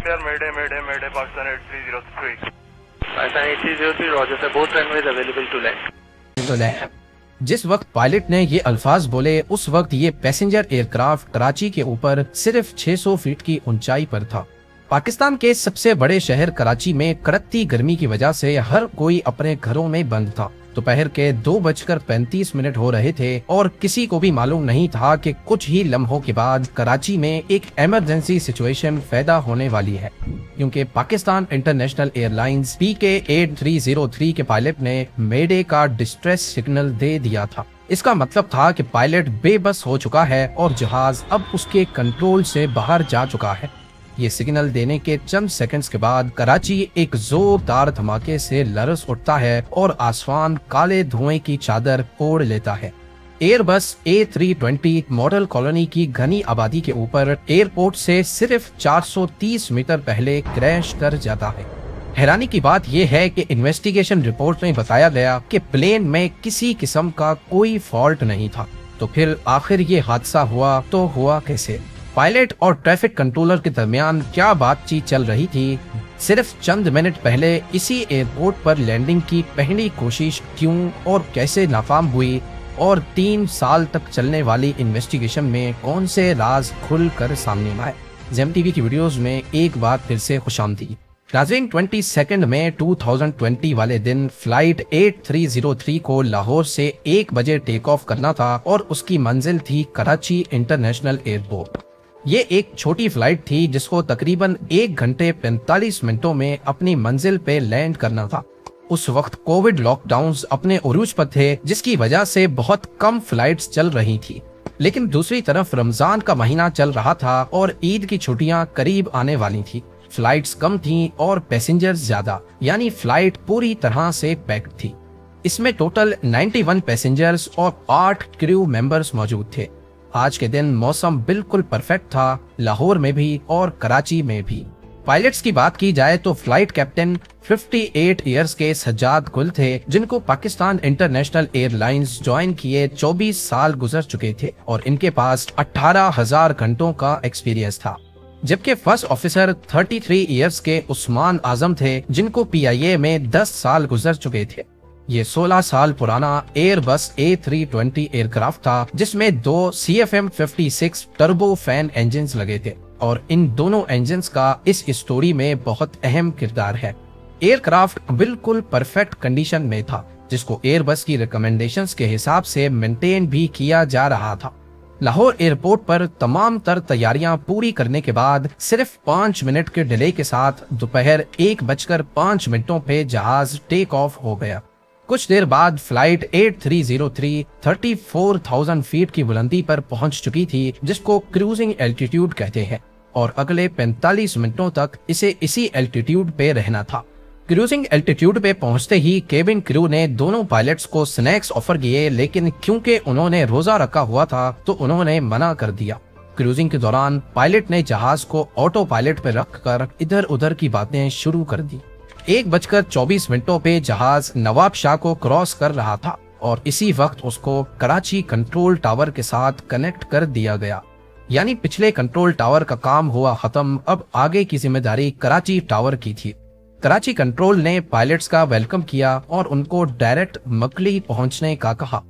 Mayday, Pakistan 8303. Pakistan 8303, Roger sir. Both runways available to land. जिस वक्त pilot ने ये अल्फाज बोले उस वक्त ये पैसेंजर एयरक्राफ्ट कराची के ऊपर सिर्फ 600 फीट की ऊंचाई पर था। पाकिस्तान के सबसे बड़े शहर कराची में कड़कती गर्मी की वजह से हर कोई अपने घरों में बंद था। दोपहर के 2:35 हो रहे थे और किसी को भी मालूम नहीं था कि कुछ ही लम्हों के बाद कराची में एक इमरजेंसी सिचुएशन पैदा होने वाली है, क्योंकि पाकिस्तान इंटरनेशनल एयरलाइंस PK-8303 के पायलट ने मेडे का डिस्ट्रेस सिग्नल दे दिया था। इसका मतलब था कि पायलट बेबस हो चुका है और जहाज अब उसके कंट्रोल से बाहर जा चुका है। ये सिग्नल देने के चंद सेकंड्स के बाद कराची एक जोरदार धमाके से लरस उठता है और आसमान काले धुएं की चादर ओढ़ लेता है। एयरबस A320 मॉडल कॉलोनी की घनी आबादी के ऊपर एयरपोर्ट से सिर्फ 430 मीटर पहले क्रैश कर जाता है। हैरानी की बात यह है कि इन्वेस्टिगेशन रिपोर्ट में बताया गया कि प्लेन में किसी किस्म का कोई फॉल्ट नहीं था। तो फिर आखिर ये हादसा हुआ तो हुआ कैसे? पायलट और ट्रैफिक कंट्रोलर के दरमियान क्या बातचीत चल रही थी? सिर्फ चंद मिनट पहले इसी एयरपोर्ट पर लैंडिंग की पहली कोशिश क्यों और कैसे नाकाम हुई और 3 साल तक चलने वाली इन्वेस्टिगेशन में कौन से राज खुल कर सामने आए? ज़ेम टीवी की वीडियोस में एक बार फिर से खुशामदीद। नाज़रीन, 22 मई 2020 वाले दिन फ्लाइट 8303 को लाहौर से 1 बजे टेक ऑफ करना था और उसकी मंजिल थी कराची इंटरनेशनल एयरपोर्ट। ये एक छोटी फ्लाइट थी जिसको तकरीबन 1 घंटे 45 मिनटों में अपनी मंजिल पे लैंड करना था। उस वक्त कोविड लॉकडाउन्स अपने उरूज पर थे, जिसकी वजह से बहुत कम फ्लाइट्स चल रही थी। लेकिन दूसरी तरफ रमजान का महीना चल रहा था और ईद की छुट्टियां करीब आने वाली थी। फ्लाइट्स कम थीं और पैसेंजर्स ज्यादा, यानी फ्लाइट पूरी तरह से पैक्ड थी। इसमें टोटल 91 पैसेंजर्स और 8 क्रू मेंबर्स मौजूद थे। आज के दिन मौसम बिल्कुल परफेक्ट था, लाहौर में भी और कराची में भी। पायलट्स की बात की जाए तो फ्लाइट कैप्टन 58 इयर्स के सज्जाद गुल थे, जिनको पाकिस्तान इंटरनेशनल एयरलाइंस ज्वाइन किए 24 साल गुजर चुके थे और इनके पास 18,000 घंटों का एक्सपीरियंस था। जबकि फर्स्ट ऑफिसर 33 इयर्स के उस्मान आजम थे, जिनको PIA में 10 साल गुजर चुके थे। ये 16 साल पुराना एयरबस A320 एयरक्राफ्ट था, जिसमें 2 CFM56 टर्बो फैन इंजन्स लगे थे और इन दोनों इंजन्स का इस स्टोरी में बहुत अहम किरदार है। एयरक्राफ्ट बिल्कुल परफेक्ट कंडीशन में था, जिसको एयरबस की रिकमेंडेशंस के हिसाब से मेंटेन भी किया जा रहा था। लाहौर एयरपोर्ट पर तमाम तर तैयारियां पूरी करने के बाद सिर्फ 5 मिनट के डिले के साथ दोपहर 1:05 पे जहाज टेक ऑफ हो गया। कुछ देर बाद फ्लाइट 8303 34,000 फीट की बुलंदी पर पहुंच चुकी थी, जिसको क्रूजिंग एल्टीट्यूड कहते हैं, और अगले 45 मिनटों तक इसे इसी एल्टीट्यूड पे रहना था। क्रूजिंग एल्टीट्यूड पे पहुंचते ही केबिन क्रू ने दोनों पायलट्स को स्नैक्स ऑफर किए, लेकिन क्योंकि उन्होंने रोजा रखा हुआ था तो उन्होंने मना कर दिया। क्रूजिंग के दौरान पायलट ने जहाज को ऑटो पायलट पे रखकर इधर उधर की बातें शुरू कर दी। 1:24 पे जहाज नवाब शाह को क्रॉस कर रहा था और इसी वक्त उसको कराची कंट्रोल टावर के साथ कनेक्ट कर दिया गया। यानी पिछले कंट्रोल टावर का काम हुआ खत्म, अब आगे की जिम्मेदारी कराची टावर की थी। कराची कंट्रोल ने पायलट्स का वेलकम किया और उनको डायरेक्ट मकली पहुंचने का कहा।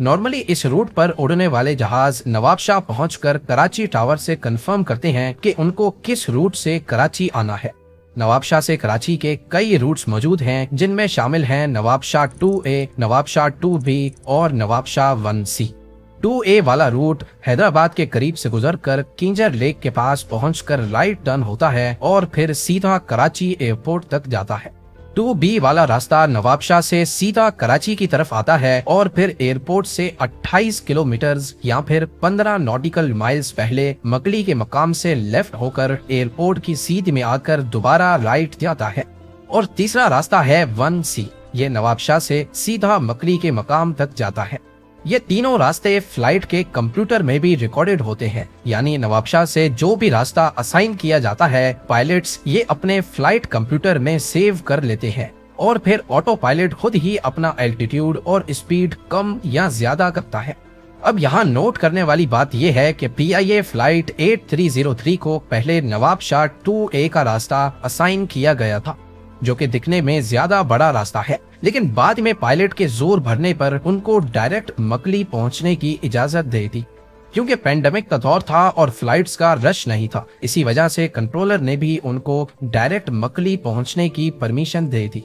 नॉर्मली इस रूट पर उड़ने वाले जहाज नवाब शाह पहुंचकर कराची टावर से कंफर्म करते हैं कि उनको किस रूट से कराची आना है। नवाब शाह से कराची के कई रूट्स मौजूद हैं, जिनमें शामिल हैं नवाब शाह 2A, नवाब शाह 2B और नवाब शाह 1C। 2A वाला रूट हैदराबाद के करीब से गुजरकर किंजर लेक के पास पहुंचकर राइट टर्न होता है और फिर सीधा कराची एयरपोर्ट तक जाता है। 2B वाला रास्ता नवाब शाह से सीधा कराची की तरफ आता है और फिर एयरपोर्ट से 28 किलोमीटर या फिर 15 नॉटिकल माइल्स पहले मकली के मकाम से लेफ्ट होकर एयरपोर्ट की सीध में आकर दोबारा राइट जाता है। और तीसरा रास्ता है 1C, ये नवाब शाह से सीधा मकली के मकाम तक जाता है। ये तीनों रास्ते फ्लाइट के कंप्यूटर में भी रिकॉर्डेड होते हैं, यानी नवाब शाह से जो भी रास्ता असाइन किया जाता है पायलट्स ये अपने फ्लाइट कंप्यूटर में सेव कर लेते हैं और फिर ऑटो पायलट खुद ही अपना एल्टीट्यूड और स्पीड कम या ज्यादा करता है। अब यहाँ नोट करने वाली बात यह है कि PIA फ्लाइट 8303 को पहले नवाब शाह 2A का रास्ता असाइन किया गया था, जो कि दिखने में ज्यादा बड़ा रास्ता है, लेकिन बाद में पायलट के जोर भरने पर उनको डायरेक्ट मकली पहुंचने की इजाजत दे दी। क्योंकि पेंडेमिक का दौर था और फ्लाइट्स का रश नहीं था, इसी वजह से कंट्रोलर ने भी उनको डायरेक्ट मकली पहुंचने की परमिशन दे दी।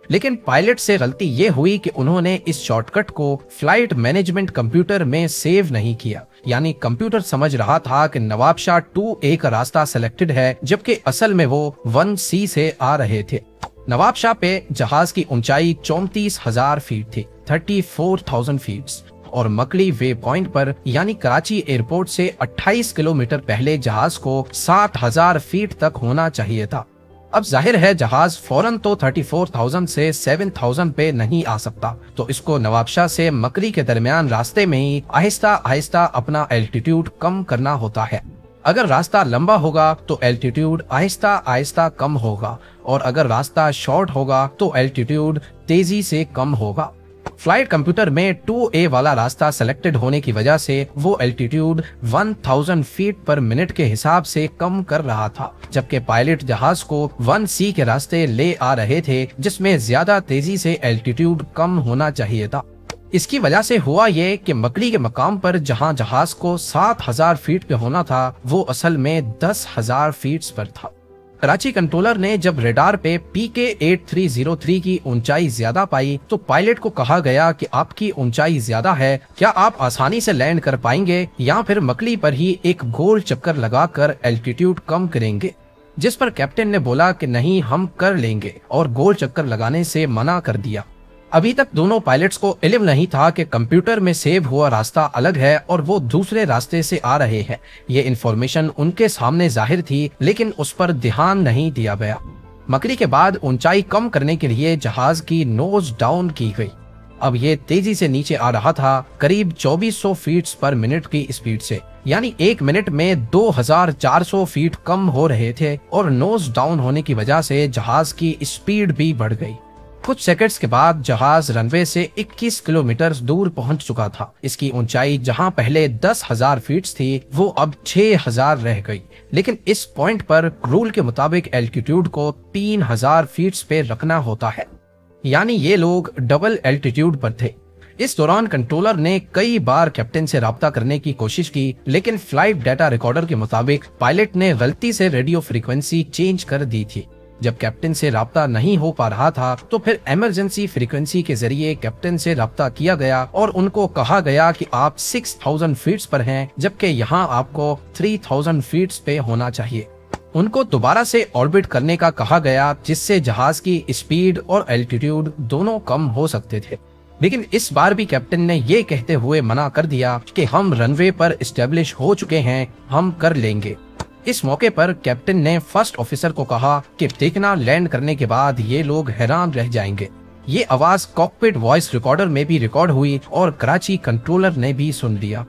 लेकिन पायलट से गलती ये हुई कि उन्होंने इस शॉर्टकट को फ्लाइट मैनेजमेंट कंप्यूटर में सेव नहीं किया। यानी कंप्यूटर समझ रहा था कि नवाब शाह 2A का रास्ता सिलेक्टेड है, जबकि असल में वो 1C से आ रहे थे। नवाब शाह पे जहाज की ऊंचाई 34,000 फीट थी, 34,000 फीट, और मकली वे पॉइंट पर यानी कराची एयरपोर्ट से 28 किलोमीटर पहले जहाज को 60,000 फीट तक होना चाहिए था। अब जाहिर है जहाज फौरन तो 34,000 से 7,000 पे नहीं आ सकता, तो इसको नवाबशाह से मकली के दरमियान रास्ते में ही आहिस्ता आहिस्ता अपना एल्टीट्यूड कम करना होता है। अगर रास्ता लंबा होगा तो एल्टीट्यूड आहिस्ता आहिस्ता कम होगा, और अगर रास्ता शॉर्ट होगा तो एल्टीट्यूड तेजी से कम होगा। फ्लाइट कंप्यूटर में 2A वाला रास्ता सेलेक्टेड होने की वजह से वो एल्टीट्यूड 1000 फीट पर मिनट के हिसाब से कम कर रहा था, जबकि पायलट जहाज को 1C के रास्ते ले आ रहे थे, जिसमें ज्यादा तेजी से एल्टीट्यूड कम होना चाहिए था। इसकी वजह से हुआ ये कि मकली के मकाम पर जहां जहाज को 7,000 फीट पे होना था, वो असल में 10,000 फीट पर था। कराची कंट्रोलर ने जब रेडार पे PK 8303 की ऊंचाई ज्यादा पाई तो पायलट को कहा गया कि आपकी ऊंचाई ज्यादा है, क्या आप आसानी से लैंड कर पाएंगे या फिर मकली पर ही एक गोल चक्कर लगाकर एल्टीट्यूड कम करेंगे। जिस पर कैप्टन ने बोला कि नहीं, हम कर लेंगे, और गोल चक्कर लगाने से मना कर दिया। अभी तक दोनों पायलट्स को इल्म नहीं था कि कंप्यूटर में सेव हुआ रास्ता अलग है और वो दूसरे रास्ते से आ रहे हैं। ये इन्फॉर्मेशन उनके सामने जाहिर थी, लेकिन उस पर ध्यान नहीं दिया गया। मकली के बाद ऊंचाई कम करने के लिए जहाज की नोज डाउन की गई। अब ये तेजी से नीचे आ रहा था, करीब 2400 फीट पर मिनट की स्पीड से, यानी एक मिनट में 2400 फीट कम हो रहे थे, और नोज डाउन होने की वजह से जहाज की स्पीड भी बढ़ गई। कुछ सेकंड्स के बाद जहाज रनवे से 21 किलोमीटर दूर पहुंच चुका था। इसकी ऊंचाई जहां पहले 10,000 फीट थी, वो अब 6,000 रह गई। लेकिन इस पॉइंट पर रूल के मुताबिक एल्टीट्यूड को 3,000 फीट पे रखना होता है, यानी ये लोग डबल एल्टीट्यूड पर थे। इस दौरान कंट्रोलर ने कई बार कैप्टन से राब्ता करने की कोशिश की, लेकिन फ्लाइट डाटा रिकॉर्डर के मुताबिक पायलट ने गलती से रेडियो फ्रीक्वेंसी चेंज कर दी थी। जब कैप्टन से राब्ता नहीं हो पा रहा था तो फिर इमरजेंसी फ्रीक्वेंसी के जरिए कैप्टन से राब्ता किया गया और उनको कहा गया कि आप 6,000 फीट पर हैं, जबकि यहाँ आपको 3,000 फीट पे होना चाहिए। उनको दोबारा से ऑर्बिट करने का कहा गया, जिससे जहाज की स्पीड और एल्टीट्यूड दोनों कम हो सकते थे। लेकिन इस बार भी कैप्टन ने ये कहते हुए मना कर दिया कि हम रनवे पर एस्टेब्लिश हो चुके हैं, हम कर लेंगे। इस मौके पर कैप्टन ने फर्स्ट ऑफिसर को कहा कि देखना, लैंड करने के बाद ये लोग हैरान रह जाएंगे। ये आवाज कॉकपिट वॉइस रिकॉर्डर में भी रिकॉर्ड हुई और कराची कंट्रोलर ने भी सुन लिया।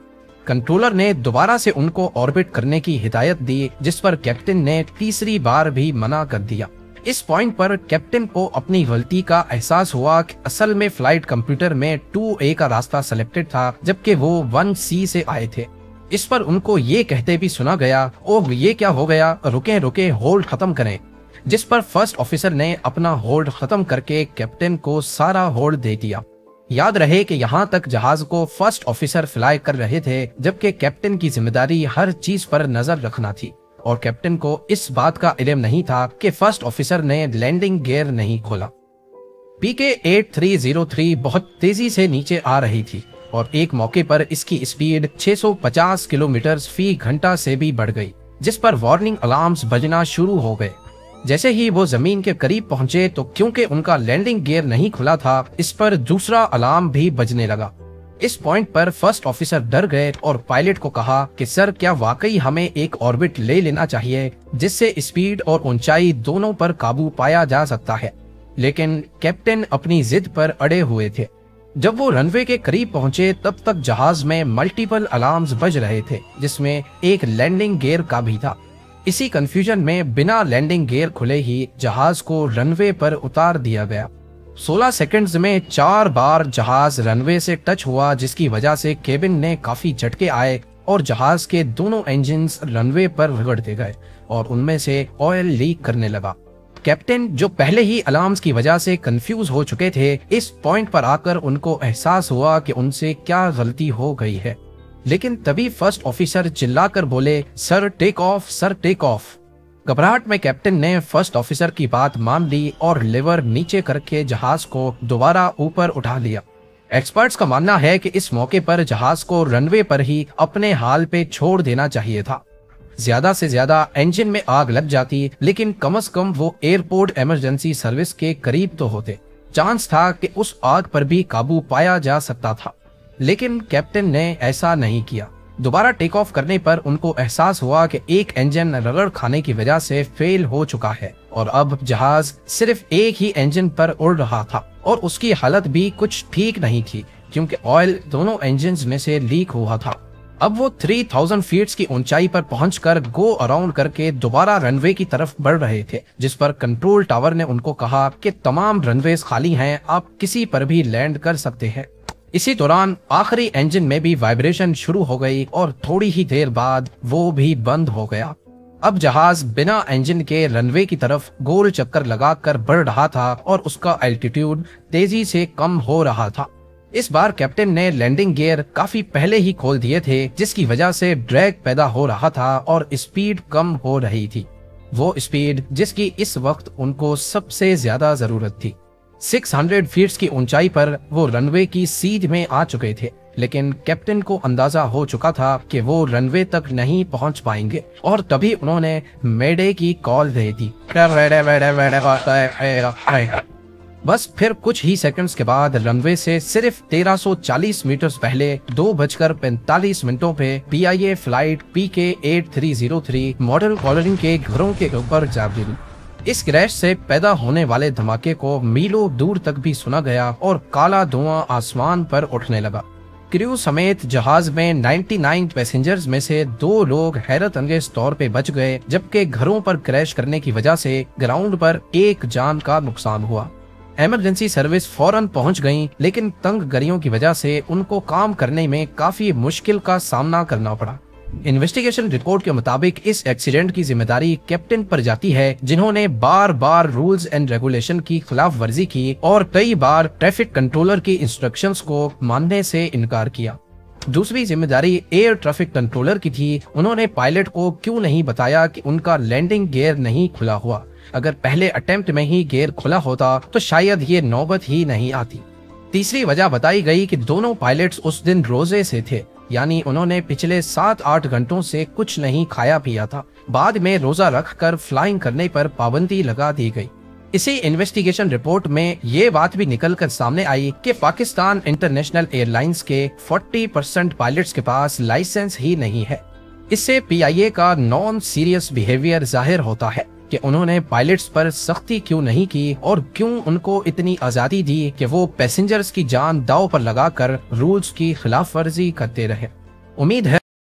कंट्रोलर ने दोबारा से उनको ऑर्बिट करने की हिदायत दी, जिस पर कैप्टन ने तीसरी बार भी मना कर दिया। इस पॉइंट पर कैप्टन को अपनी गलती का एहसास हुआ कि असल में फ्लाइट कंप्यूटर में 2A का रास्ता सिलेक्टेड था, जबकि वो 1C से आए थे। इस पर उनको ये कहते भी सुना गया, ओह ये क्या हो गया, रुके रुके, होल्ड खत्म करें। जिस पर फर्स्ट ऑफिसर ने अपना होल्ड खत्म करके कैप्टन को सारा होल्ड दे दिया। याद रहे कि यहाँ तक जहाज को फर्स्ट ऑफिसर फ्लाई कर रहे थे, जबकि कैप्टन की जिम्मेदारी हर चीज पर नजर रखना थी, और कैप्टन को इस बात का इल्म नहीं था कि फर्स्ट ऑफिसर ने लैंडिंग गियर नहीं खोला। PK 8303 बहुत तेजी से नीचे आ रही थी और एक मौके पर इसकी स्पीड 650 किलोमीटर फी घंटा से भी बढ़ गई, जिस पर वार्निंग अलार्म्स बजना शुरू हो गए। जैसे ही वो जमीन के करीब पहुंचे तो क्योंकि उनका लैंडिंग गियर नहीं खुला था, इस पर दूसरा अलार्म भी बजने लगा। इस पॉइंट पर फर्स्ट ऑफिसर डर गए और पायलट को कहा कि सर, क्या वाकई हमें एक ऑर्बिट ले लेना चाहिए जिससे स्पीड और ऊंचाई दोनों पर काबू पाया जा सकता है। लेकिन कैप्टन अपनी जिद पर अड़े हुए थे। जब वो रनवे के करीब पहुंचे तब तक जहाज में मल्टीपल अलार्म्स बज रहे थे, जिसमें एक लैंडिंग गियर का भी था। इसी कंफ्यूजन में बिना लैंडिंग गियर खुले ही जहाज को रनवे पर उतार दिया गया। 16 सेकंड्स में 4 बार जहाज रनवे से टच हुआ, जिसकी वजह से केबिन ने काफी झटके आए और जहाज के दोनों इंजन्स रनवे पर रगड़ते गए और उनमें से ऑयल लीक करने लगा। कैप्टन, जो पहले ही अलार्म्स की वजह से कंफ्यूज हो चुके थे, इस पॉइंट पर आकर उनको एहसास हुआ कि उनसे क्या गलती हो गई है। लेकिन तभी फर्स्ट ऑफिसर चिल्लाकर बोले, sir take off, sir take off. घबराहट में कैप्टन ने फर्स्ट ऑफिसर की बात मान ली और लेवर नीचे करके जहाज को दोबारा ऊपर उठा लिया। एक्सपर्ट्स का मानना है कि इस मौके पर जहाज को रनवे पर ही अपने हाल पे छोड़ देना चाहिए था। ज्यादा से ज्यादा इंजन में आग लग जाती, लेकिन कम से कम वो एयरपोर्ट इमरजेंसी सर्विस के करीब तो होते। चांस था कि उस आग पर भी काबू पाया जा सकता था, लेकिन कैप्टन ने ऐसा नहीं किया। दोबारा टेक ऑफ करने पर उनको एहसास हुआ कि एक इंजन रगड़ खाने की वजह से फेल हो चुका है और अब जहाज सिर्फ एक ही इंजन पर उड़ रहा था और उसकी हालत भी कुछ ठीक नहीं थी, क्योंकि ऑयल दोनों इंजन्स में से लीक हुआ था। अब वो 3000 फीट की ऊंचाई पर पहुंचकर गो अराउंड करके दोबारा रनवे की तरफ बढ़ रहे थे, जिस पर कंट्रोल टावर ने उनको कहा कि तमाम रनवेज खाली हैं, आप किसी पर भी लैंड कर सकते हैं। इसी दौरान आखिरी इंजन में भी वाइब्रेशन शुरू हो गई और थोड़ी ही देर बाद वो भी बंद हो गया। अब जहाज बिना इंजन के रनवे की तरफ गोल चक्कर लगाकर बढ़ रहा था और उसका एल्टीट्यूड तेजी से कम हो रहा था। इस बार कैप्टन ने लैंडिंग गियर काफी पहले ही खोल दिए थे, जिसकी वजह से ड्रैग पैदा हो रहा था और स्पीड कम हो रही थी, वो स्पीड जिसकी इस वक्त उनको सबसे ज्यादा जरूरत थी। 600 फीट की ऊंचाई पर वो रनवे की सीध में आ चुके थे, लेकिन कैप्टन को अंदाजा हो चुका था कि वो रनवे तक नहीं पहुंच पाएंगे और तभी उन्होंने मेडे की कॉल दे दी। बस फिर कुछ ही सेकंड्स के बाद रनवे से सिर्फ 1340 मीटर पहले 2:45 पे PIA flight PK 8303 model colony के घरों के ऊपर जा गिरी। इस क्रैश से पैदा होने वाले धमाके को मीलों दूर तक भी सुना गया और काला धुआं आसमान पर उठने लगा। क्रू समेत जहाज में 99 पैसेंजर्स में से 2 लोग हैरत अंगेज तौर पे बच गए, जबकि घरों पर क्रैश करने की वजह से ग्राउंड पर एक जान का नुकसान हुआ। इमरजेंसी सर्विस फौरन पहुंच गई, लेकिन तंग गरियों की वजह से उनको काम करने में काफी मुश्किल का सामना करना पड़ा। इन्वेस्टिगेशन रिपोर्ट के मुताबिक इस एक्सीडेंट की जिम्मेदारी कैप्टन पर जाती है, जिन्होंने बार बार रूल्स एंड रेगुलेशन की खिलाफ वर्जी की और कई बार ट्रैफिक कंट्रोलर की इंस्ट्रक्शंस को मानने से इनकार किया। दूसरी जिम्मेदारी एयर ट्रैफिक कंट्रोलर की थी। उन्होंने पायलट को क्यों नहीं बताया कि उनका लैंडिंग गियर नहीं खुला हुआ। अगर पहले अटेम्प्ट में ही गियर खुला होता तो शायद ये नौबत ही नहीं आती। तीसरी वजह बताई गई कि दोनों पायलट्स उस दिन रोजे से थे, यानी उन्होंने पिछले 7-8 घंटों से कुछ नहीं खाया पिया था। बाद में रोजा रखकर फ्लाइंग करने पर पाबंदी लगा दी गई। इसी इन्वेस्टिगेशन रिपोर्ट में ये बात भी निकल कर सामने आई कि पाकिस्तान इंटरनेशनल एयरलाइंस के 40% पायलट्स के पास लाइसेंस ही नहीं है। इससे PIA का नॉन सीरियस बिहेवियर जाहिर होता है कि उन्होंने पायलट्स पर सख्ती क्यों नहीं की और क्यों उनको इतनी आजादी दी कि वो पैसेंजर्स की जान दांव पर लगाकर रूल्स की खिलाफ वर्जी करते रहे। उम्मीद है